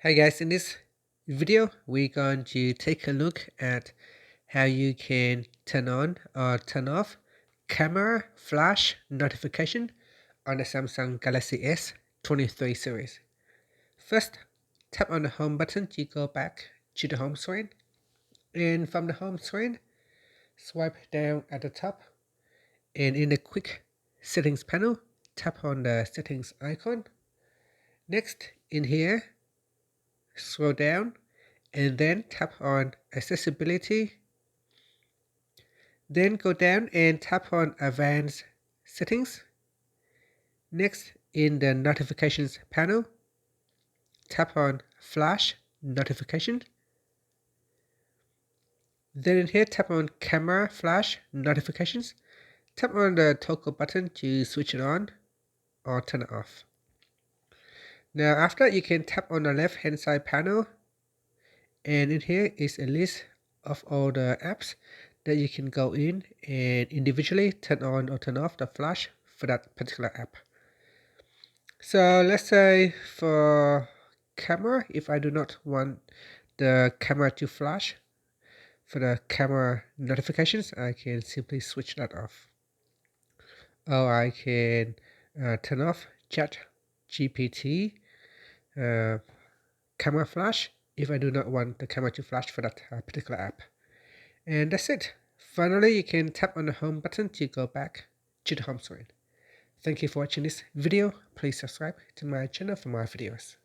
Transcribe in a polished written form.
Hey guys, in this video we're going to take a look at how you can turn on or turn off camera flash notification on the Samsung Galaxy S23 series. First, tap on the home button to go back to the home screen, and from the home screen swipe down at the top, and in the quick settings panel tap on the settings icon. Next, in here scroll down and then tap on accessibility. Then go down and tap on advanced settings. Next, in the notifications panel, tap on flash notification. Then in here, tap on camera flash notifications. Tap on the toggle button to switch it on or turn it off. Now after, you can tap on the left hand side panel, and in here is a list of all the apps that you can go in and individually turn on or turn off the flash for that particular app. So let's say for camera, if I do not want the camera to flash for the camera notifications, I can simply switch that off. Or I can turn off chat GPT camera flash if I do not want the camera to flash for that particular app. And that's it. Finally, you can tap on the home button to go back to the home screen. Thank you for watching this video. Please subscribe to my channel for more videos.